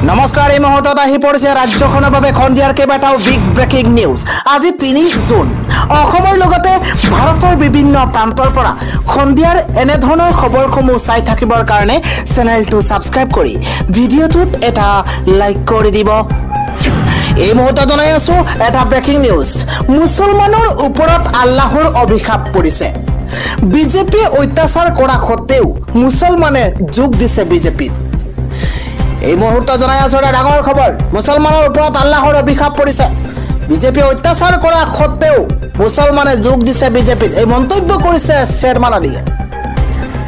নমস্কাৰ এই মুহূৰ্তত আহি পৰিছে ৰাজ্যখনৰ বাবে খন্দিয়াৰ কেইবাটাও বিগ ব্ৰেকিং নিউজ। আজি 3 জুন অসমৰ লগতে ভাৰতৰ বিভিন্ন প্ৰান্তৰ পৰা খন্দিয়াৰ এনে ধৰণৰ খবৰসমূহ চাই থাকিবৰ কাৰণে চেনেলটো সাবস্ক্ৰাইব কৰি ভিডিঅ'টোত এটা লাইক কৰি দিব। এই মুহূৰ্তত জনাই আছো এটা ব্ৰেকিং নিউজ। মুছলমানৰ ওপৰত আল্লাহৰ অভিশাপ পৰিছে। বিজেপিয়ে অত্যাচাৰ কৰা সত্ত্বেও মুছলমানে যোগ দিছে বিজেপিত। এই মুহূৰ্তত জনাই আছো এটা ডাঙৰ খবৰ। মুছলমানৰ ওপৰত আল্লাহৰ অভিশাপ পৰিছে। বিজেপিয়ে অত্যাচাৰ কৰা সত্ত্বেও মুছলমানে যোগ দিছে বিজেপিত। এই মন্তব্য কৰিছে শেৰমান আলীয়ে।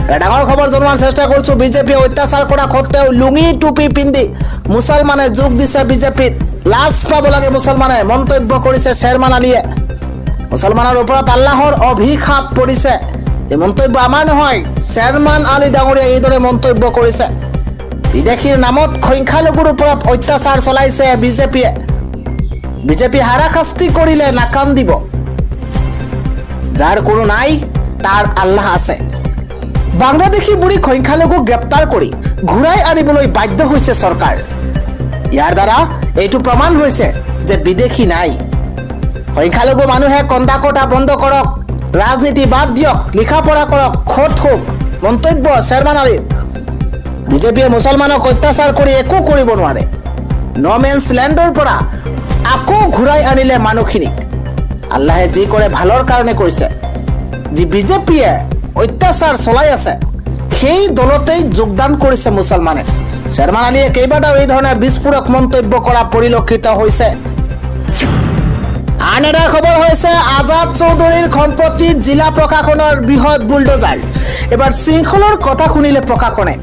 এটা ডাঙৰ খবৰ জনোৱাৰ চেষ্টা কৰিছো। বিজেপিয়ে অত্যাচাৰ কৰা সত্ত্বেও লুঙি টুপি পিন্ধি মুছলমানে যোগ দিছে বিজেপিত। লাজ পাব লাগে মুছলমানে, মন্তব্য কৰিছে শেৰমান আলীয়ে। মুছলমানৰ ওপৰত আল্লাহৰ অভিশাপ পৰিছে। এই মন্তব্য আমাৰ নহয়, শেৰমান আলী ডাঙৰীয়া এইদৰে মন্তব্য কৰিছে। বিদেশীৰ নামত সংখ্যালঘুৰ ওপৰত অত্যাচাৰ চলাইছে বিজেপিয়ে। বিজেপি হাৰাশাস্তি কৰিলে নাকান্দিব। যাৰ কোনো নাই তাৰ আল্লাহ আছে। বাংলাদেশী বুঢ়ী সংখ্যালঘুক গ্ৰেপ্তাৰ কৰি ঘূৰাই আনিবলৈ বাধ্য হৈছে চৰকাৰ। ইয়াৰ দ্বাৰা এইটো প্ৰমাণ হৈছে যে বিদেশী নাই। সংখ্যালঘু মানুহে কন্দা কটা বন্ধ কৰক, ৰাজনীতি বাদ দিয়ক, লিখা পঢ়া কৰক, খোট হোক, মন্তব্য শেৰমান আলীৰ। বিজেপিয়ে মুছলমানক অত্যাচাৰ কৰি একো কৰিব নোৱাৰে। ন'মেন্স লেণ্ডৰ পৰা আকৌ ঘূৰাই আনিলে মানুহখিনিক। আল্লাহে যি কৰে ভালৰ কাৰণে কৰিছে। যি বিজেপিয়ে অত্যাচাৰ চলাই আছে সেই দলতেই যোগদান কৰিছে মুছলমানে। শেৰমান আলীয়ে কেইবাটাও এই ধৰণে বিস্ফোৰক মন্তব্য কৰা পৰিলক্ষিত হৈছে। আন এটা খবৰ হৈছে আজাদ চৌধুৰীৰ সম্পত্তিত জিলা প্ৰশাসনৰ বৃহৎ বুলডোজাৰ। এবাৰ শৃংখলৰ কথা শুনিলে প্ৰশাসনে।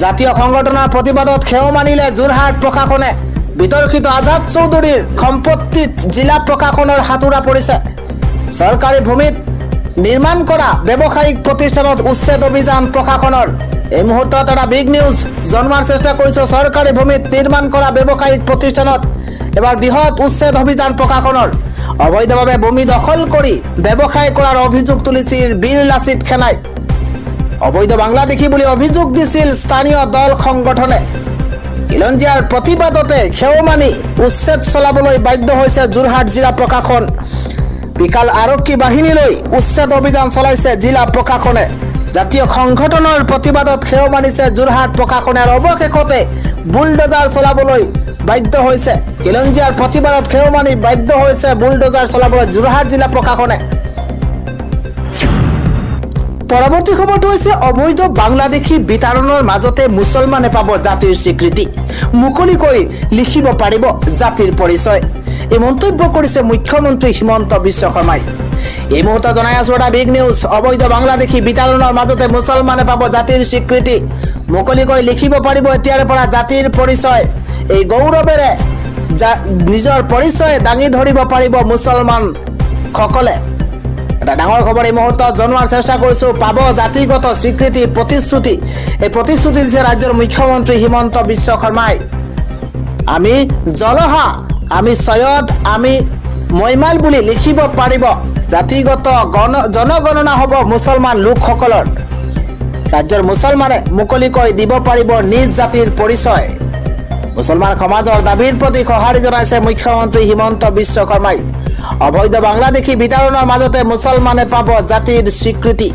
জাতীয় সংগঠনৰ প্ৰতিবাদত সেও মানিলে যোৰহাট প্ৰশাসনে। বিতৰ্কিত আজাদ চৌধুৰীৰ সম্পত্তিত জিলা প্ৰশাসনৰ হাতোৰা পৰিছে। চৰকাৰী ভূমিত নিৰ্মাণ কৰা ব্যৱসায়িক প্ৰতিষ্ঠানত উচ্ছেদ অভিযান প্ৰশাসনৰ। এই মুহূৰ্তত এটা বিগ নিউজ জনোৱাৰ চেষ্টা কৰিছো। চৰকাৰী ভূমিত নিৰ্মাণ কৰা ব্যৱসায়িক প্ৰতিষ্ঠানত এবাৰ বৃহৎ উচ্ছেদ অভিযান প্ৰশাসনৰ। অবৈধভাৱে ভূমি দখল কৰি ব্যৱসায় কৰাৰ অভিযোগ তুলিছিল বীৰ লাচিত সেনাই। অবৈধ বাংলাদেশী বুলি অভিযোগ দিছিল স্থানীয় দল সংগঠনে। খিলঞ্জীয়াৰ প্ৰতিবাদতে সেও মানি উচ্ছেদ চলাবলৈ বাধ্য হৈছে যোৰহাট জিলা প্ৰশাসন। বিশাল আৰক্ষী বাহিনীলৈ উচ্ছেদ অভিযান চলাইছে জিলা প্ৰশাসনে। জাতীয় সংগঠনৰ প্ৰতিবাদত সেও মানিছে যোৰহাট প্ৰশাসনে। অৱশেষতে বুলডোজাৰ চলাবলৈ বাধ্য হৈছে। খিলঞ্জীয়াৰ প্ৰতিবাদত সেও মানি বাধ্য হৈছে বুলডোজাৰ চলাবলৈ যোৰহাট জিলা প্ৰশাসনে। পৰৱৰ্তী খবৰটো হৈছে অবৈধ বাংলাদেশী বিতৰণৰ মাজতে মুছলমানে পাব জাতিৰ স্বীকৃতি। মুকলিকৈ লিখিব পাৰিব জাতিৰ পৰিচয়। এই মন্তব্য কৰিছে মুখ্যমন্ত্ৰী হিমন্ত বিশ্ব শৰ্মাই। এই মুহূৰ্তত জনাই আছো এটা বিগ নিউজ। অবৈধ বাংলাদেশী বিতৰণৰ মাজতে মুছলমানে পাব জাতিৰ স্বীকৃতি। মুকলিকৈ লিখিব পাৰিব এতিয়াৰে পৰা জাতিৰ পৰিচয়। এই গৌৰৱেৰে নিজৰ পৰিচয় দাঙি ধৰিব পাৰিব মুছলমান সকলে। এটা ডাঙৰ খবৰ এই মুহূৰ্তত জনোৱাৰ চেষ্টা কৰিছো। পাব জাতিগত স্বীকৃতি প্ৰতিশ্ৰুতি। এই প্ৰতিশ্ৰুতি দিছে ৰাজ্যৰ মুখ্যমন্ত্ৰী হিমন্ত বিশ্ব শৰ্মাই। আমি জলহা, আমি সৈয়দ, আমি মৈমাল বুলি লিখিব পাৰিব। জাতিগত জনগণনা হ'ব মুছলমান লোকসকলৰ। ৰাজ্যৰ মুছলমানে মুকলিকৈ দিব পাৰিব নিজ জাতিৰ পৰিচয়। মুছলমান সমাজৰ দাবীৰ প্ৰতি সঁহাৰি জনাইছে মুখ্যমন্ত্ৰী হিমন্ত বিশ্ব শৰ্মাই। অবৈধ বাংলাদেশী বিতৰণৰ মাজতে মুছলমানে পাব জাতিৰ স্বীকৃতি।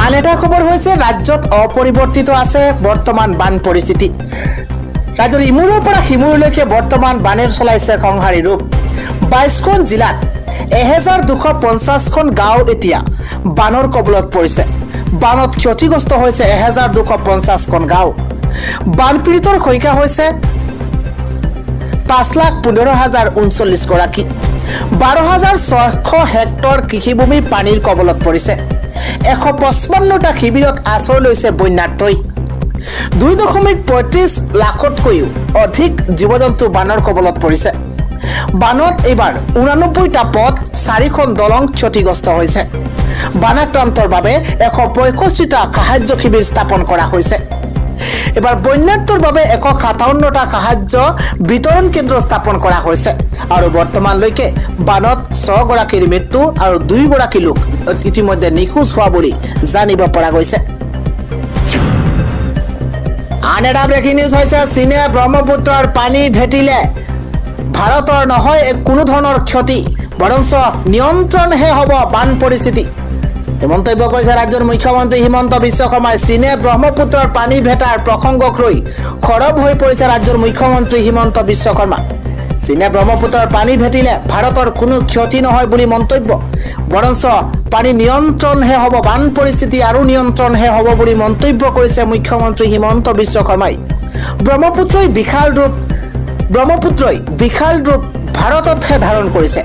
আন এটা খবৰ হৈছে ৰাজ্যত অপৰিৱৰ্তিত আছে বৰ্তমান বান পৰিস্থিতি। ৰাজ্যৰ ইমূৰৰ পৰা সিমূৰলৈকে বৰ্তমান বানে চলাইছে সংহাৰী ৰূপ। 22খন জিলাত 1250খন গাঁও এতিয়া বানৰ কবলত পৰিছে। বানত ক্ষতিগ্ৰস্ত হৈছে 1250খন গাঁও। বানপীড়িতৰ সংখ্যা হৈছে 5,15,039 গৰাকী। 12,600 হেক্টৰ কৃষিভূমি পানীৰ কবলত পৰিছে। 155টা শিবিৰত আশ্ৰয় লৈছে বন্যাৰ্থই। 2.35 লাখতকৈও অধিক জীৱ জন্তু বানৰ কবলত পৰিছে। বানত এইবাৰ 89টা পথ, 4খন দলং ক্ষতিগ্ৰস্ত হৈছে। বানাক্ৰান্তৰ বাবে 165টা সাহায্য শিবিৰ স্থাপন কৰা হৈছে। এবাৰ বন্যাৰ্থৰ বাবে 157টা সাহায্য বিতৰণ কেন্দ্ৰ স্থাপন কৰা হৈছে। আৰু বৰ্তমানলৈকে বানত 6 গৰাকীৰ মৃত্যু আৰু 2 গৰাকী লোক ইতিমধ্যে নিখোজ হোৱা বুলি জানিব পৰা গৈছে। আন এটা ব্ৰেকিং নিউজ হৈছে চীনে ব্ৰহ্মপুত্ৰৰ পানী ভেটিলে ভাৰতৰ নহয় কোনো ধৰণৰ ক্ষতি বৰঞ্চ নিয়ন্ত্ৰণহে হ'ব বান পৰিস্থিতি এই মন্তব্য কৰিছে ৰাজ্যৰ মুখ্যমন্ত্ৰী হিমন্ত বিশ্ব শৰ্মাই চীনে ব্ৰহ্মপুত্ৰৰ পানী ভেটাৰ প্ৰসংগক লৈ খৰব হৈ পৰিছে ৰাজ্যৰ মুখ্যমন্ত্ৰী হিমন্ত বিশ্ব শৰ্মা চীনে ব্ৰহ্মপুত্ৰৰ পানী ভেটিলে ভাৰতৰ কোনো ক্ষতি নহয় বুলি মন্তব্য বৰঞ্চ পানী নিয়ন্ত্ৰণহে হ'ব বান পৰিস্থিতি আৰু নিয়ন্ত্ৰণহে হ'ব বুলি মন্তব্য কৰিছে মুখ্যমন্ত্ৰী হিমন্ত বিশ্ব শৰ্মাই ব্ৰহ্মপুত্ৰই বিশাল ৰূপ ভাৰততহে ধাৰণ কৰিছে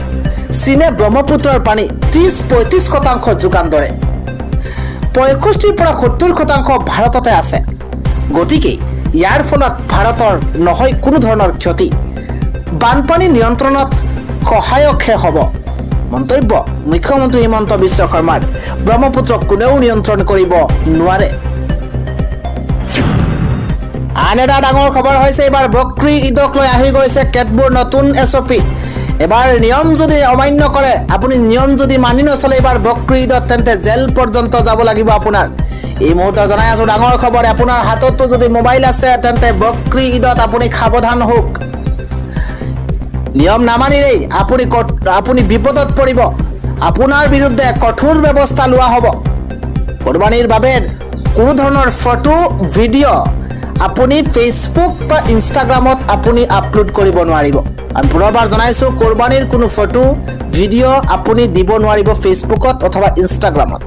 চীনে ব্ৰহ্মপুত্ৰৰ পানী 30-35% যোগান ধৰে 65 পৰা 70% ভাৰততে আছে গতিকে ইয়াৰ ফলত ভাৰতৰ নহয় কোনো ধৰণৰ ক্ষতি বানপানী নিয়ন্ত্ৰণত সহায়কহে হ'ব মন্তব্য মুখ্যমন্ত্ৰী হিমন্ত বিশ্ব শৰ্মাৰ ব্ৰহ্মপুত্ৰক কোনেও নিয়ন্ত্ৰণ কৰিব নোৱাৰে আন এটা ডাঙৰ খবৰ হৈছে এবাৰ বকৰি ঈদক লৈ আহি গৈছে কেতবোৰ নতুন এছঅপি এবাৰ নিয়ম যদি অমান্য কৰে আপুনি নিয়ম যদি মানি নচলে এবাৰ বকৰি ঈদত তেন্তে জেল পৰ্যন্ত যাব লাগিব আপোনাৰ এই মুহূৰ্তত জনাই আছো ডাঙৰ খবৰ আপোনাৰ হাততো যদি মোবাইল আছে তেন্তে বকৰি ঈদত আপুনি সাৱধান হোক নিয়ম নামানিলেই আপুনি বিপদত পৰিব আপোনাৰ বিৰুদ্ধে কঠোৰ ব্যৱস্থা লোৱা হ'ব কুৰবানীৰ বাবে কোনো ধৰণৰ ফটো ভিডিঅ' আপুনি ফেসবুক বা ইনষ্টাগ্ৰামত আপুনি আপলোড কৰিব নোৱাৰিব আমি পুনৰবাৰ জনাইছো কুৰবানীৰ কোনো ফটো ভিডিঅ' আপুনি দিব নোৱাৰিব ফেসবুকত অথবা ইনষ্টাগ্ৰামত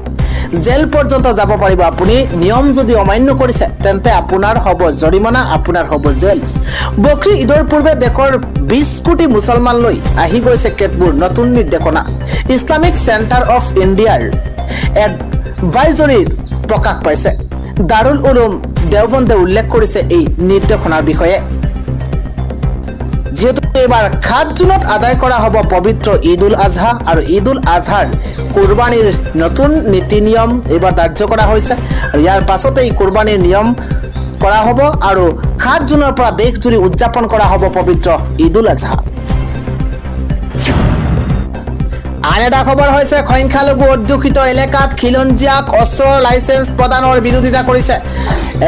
জেল পৰ্যন্ত যাব পাৰিব আপুনি নিয়ম যদি অমান্য কৰিছে তেন্তে আপোনাৰ হ'ব জৰিমনা আপোনাৰ হ'ব জেল বকৰি ঈদৰ পূৰ্বে দেশৰ 20 কোটি মুছলমান লৈ আহি গৈছে কেতবোৰ নতুন নিৰ্দেশনা ইছলামিক চেণ্টাৰ অফ ইণ্ডিয়াৰ এডভাইজৰীৰ প্ৰকাশ পাইছে দাৰুল উলুম দেওবন্দে উল্লেখ কৰিছে এই নিৰ্দেশনাৰ বিষয়ে যেহেতু এবাৰ 7 জুনত আদায় কৰা হ'ব পবিত্ৰ ঈদুল আজহা আৰু ঈদুল আজহাৰ কুৰবানীৰ নতুন নীতি নিয়ম এবাৰ ধাৰ্য কৰা হৈছে আৰু ইয়াৰ পাছতেই কুৰবানীৰ নিয়ম কৰা হ'ব আৰু 7 জুনৰ পৰা দেশজুৰি উদযাপন কৰা হ'ব পবিত্ৰ ঈদুল আজহা আন এটা খবৰ হৈছে সংখ্যালঘু অধ্যুষিত এলেকাত খিলঞ্জীয়াক অস্ত্ৰৰ লাইসেন্স প্ৰদানৰ বিৰোধিতা কৰিছে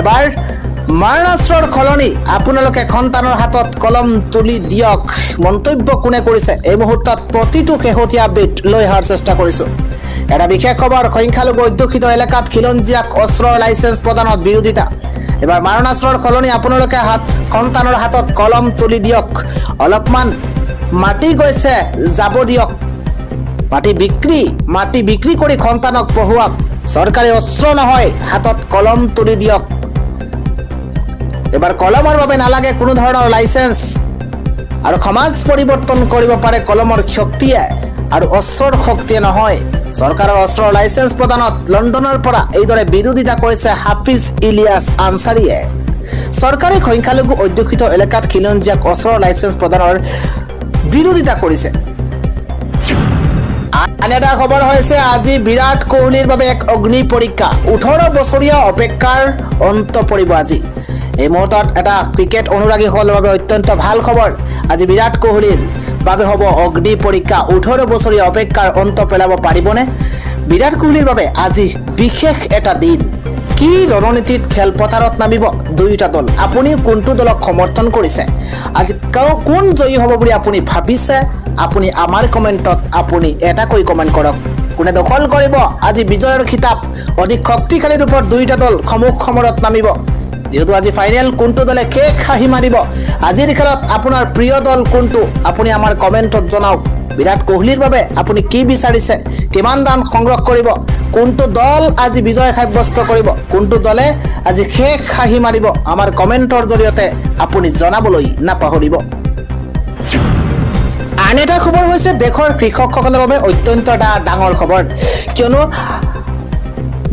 এবাৰ মাৰণাস্ত্ৰৰ খলনি আপোনালোকে সন্তানৰ হাতত কলম তুলি দিয়ক মন্তব্য কোনে কৰিছে এই মুহূৰ্তত প্ৰতিটো শেহতীয়া আপডেট লৈ অহাৰ চেষ্টা কৰিছো এটা বিশেষ খবৰ সংখ্যালঘু অধ্যুষিত এলেকাত খিলঞ্জীয়াক অস্ত্ৰৰ লাইসেন্স প্ৰদানত বিৰোধিতা এবাৰ মাৰণাস্ত্ৰৰ খলনি আপোনালোকে সন্তানৰ হাতত কলম তুলি দিয়ক অলপমান মাটি গৈছে যাব দিয়ক মাটি বিক্ৰী কৰি সন্তানক পঢ়ুৱাক চৰকাৰী অস্ত্ৰ নহয় হাতত কলম তুলি দিয়ক এবাৰ কলমৰ বাবে নালাগে কোনো ধৰণৰ লাইসেন্স আৰু সমাজ পৰিৱৰ্তন কৰিব পাৰে কলমৰ শক্তিয়ে আৰু অস্ত্ৰৰ শক্তিয়ে নহয় চৰকাৰৰ অস্ত্ৰৰ লাইসেন্স প্ৰদানত লণ্ডনৰ পৰা এইদৰে বিৰোধিতা কৰিছে হাফিজ ইলিয়াছ আনসাৰীয়ে চৰকাৰী সংখ্যালঘু অধ্যুষিত এলেকাত খিলঞ্জীয়াক অস্ত্ৰৰ লাইসেন্স প্ৰদানৰ বিৰোধিতা কৰিছে আন এটা খবৰ হৈছে আজি বিৰাট কোহলিৰ বাবে এক অগ্নি পৰীক্ষা 18 বছৰীয়া অপেক্ষাৰ অন্ত পৰিব আজি এই মুহূৰ্তত এটা ক্ৰিকেট অনুৰাগীসকলৰ বাবে অত্যন্ত ভাল খবৰ আজি বিৰাট কোহলিৰ বাবে হ'ব অগ্নি পৰীক্ষা 18 বছৰীয়া অপেক্ষাৰ অন্ত পেলাব পাৰিবনে বিৰাট কোহলিৰ বাবে আজি বিশেষ এটা দিন কি ৰণনীতিত খেলপথাৰত নামিব দুইটা দল আপুনি কোনটো দলক সমৰ্থন কৰিছে আজি কোন জয়ী হ'ব বুলি আপুনি ভাবিছে আপুনি আমাৰ কমেন্টত আপুনি এটা কৈ কমেন্ট কৰক কোনে দখল কৰিব আজি বিজয়ৰ খিতাপ অধিক শক্তিশালী ৰূপত দুইটা দল সমৰত নামিব যেহেতু আজি ফাইনেল কোনটো দলে কেক হাঁহি মাৰিব আজিৰ খেলত আপোনাৰ প্ৰিয় দল কোনটো আপুনি আমাৰ কমেন্টত জনাওক বিৰাট কোহলিৰ বাবে আপুনি কি বিচাৰিছে কিমান ৰান সংগ্ৰহ কৰিব কোনটো দল আজি বিজয় সাব্যস্ত কৰিব কোনটো দলে আজি কেক হাঁহি মাৰিব আমাৰ কমেন্টৰ জৰিয়তে আপুনি জনাবলৈ নাপাহৰিব আন এটা খবৰ হৈছে দেশৰ কৃষকসকলৰ বাবে অত্যন্ত এটা ডাঙৰ খবৰ কিয়নো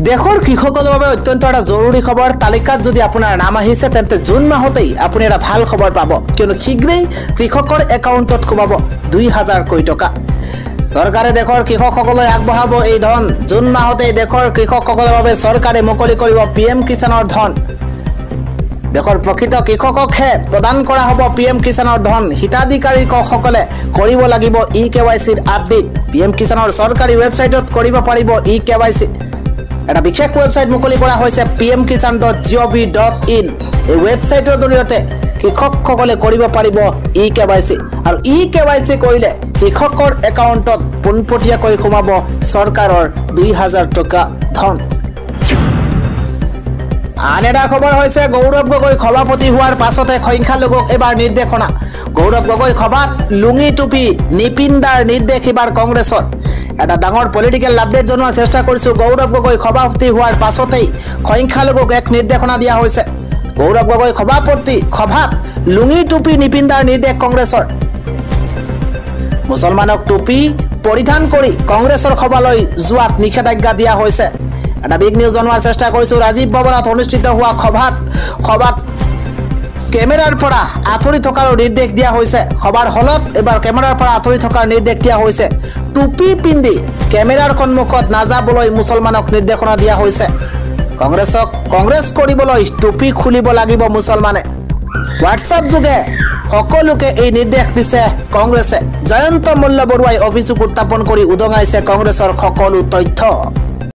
দেশৰ কৃষকসকলৰ বাবে অত্যন্ত এটা জৰুৰী খবৰ তালিকাত যদি আপোনাৰ নাম আহিছে তেন্তে জুন মাহতেই আপুনি এটা ভাল খবৰ পাব কিয়নো শীঘ্ৰেই কৃষকৰ একাউণ্টত সোমাব 2000 কোটি টকা চৰকাৰে দেশৰ কৃষকসকললৈ আগবঢ়াব এই ধন জুন মাহতেই দেশৰ কৃষকসকলৰ বাবে চৰকাৰে মুকলি কৰিব পিএম কিষাণৰ ধন দেশৰ প্ৰকৃত কৃষককহে প্ৰদান কৰা হ'ব পিএম কিষাণৰ ধন হিতাধিকাৰীসকলে কৰিব লাগিব ইকেৱাইচিৰ আপডেট পিএম কিষাণৰ চৰকাৰী ৱেবছাইটত কৰিব পাৰিব ইকেৱাইচি এটা বিশেষ ৱেবছাইট মুকলি কৰা হৈছে pmkisan.gov.in। এই ৱেবছাইটৰ জৰিয়তে কৃষকসকলে কৰিব পাৰিব eKYC আৰু eKYC কৰিলে কৃষকৰ একাউণ্টত পোনপটীয়াকৈ সোমাব চৰকাৰৰ 2000 টকা ধন। আন এটা খবৰ হৈছে গৌৰৱ গগৈ সভাপতি হোৱাৰ পাছতে সংখ্যালঘুক এবাৰ নিৰ্দেশনা। গৌৰৱ গগৈ সভাত লুঙি টুপি নিপিন্ধাৰ নিৰ্দেশ এবাৰ কংগ্ৰেছৰ। এটা ডাঙৰ পলিটিকেল আপডেট জনোৱাৰ চেষ্টা কৰিছোঁ। গৌৰৱ গগৈ সভাপতি হোৱাৰ পাছতেই সংখ্যালঘুক এক নিৰ্দেশনা দিয়া হৈছে। গৌৰৱ গগৈ সভাত লুঙি টুপি নিপিন্ধাৰ নিৰ্দেশ কংগ্ৰেছৰ। মুছলমানক টুপি পৰিধান কৰি কংগ্ৰেছৰ সভালৈ যোৱাত নিষেধাজ্ঞা দিয়া হৈছে। এটা বিগ নিউজ জনোৱাৰ চেষ্টা কৰিছোঁ। ৰাজীৱ ভৱনত অনুষ্ঠিত হোৱা সভাত কেমেৰাৰ পৰা আঁতৰি থকাৰ নিৰ্দেশ দিয়া হৈছে। সভাৰ হলত এবাৰ কেমেৰাৰ পৰা আঁতৰি থকাৰ নিৰ্দেশ দিয়া হৈছে। টুপি পিন্ধি কেমেৰাৰ সন্মুখত নাযাবলৈ মুছলমানক নিৰ্দেশনা দিয়া হৈছে। কংগ্ৰেছ কৰিবলৈ টুপি খুলিব লাগিব মুছলমানে। হোৱাটছআপ যোগে সকলোকে এই নিৰ্দেশ দিছে কংগ্ৰেছে। জয়ন্ত মল্ল বৰুৱাই অভিযোগ উত্থাপন কৰি উদঙাইছে কংগ্ৰেছৰ সকলো তথ্য।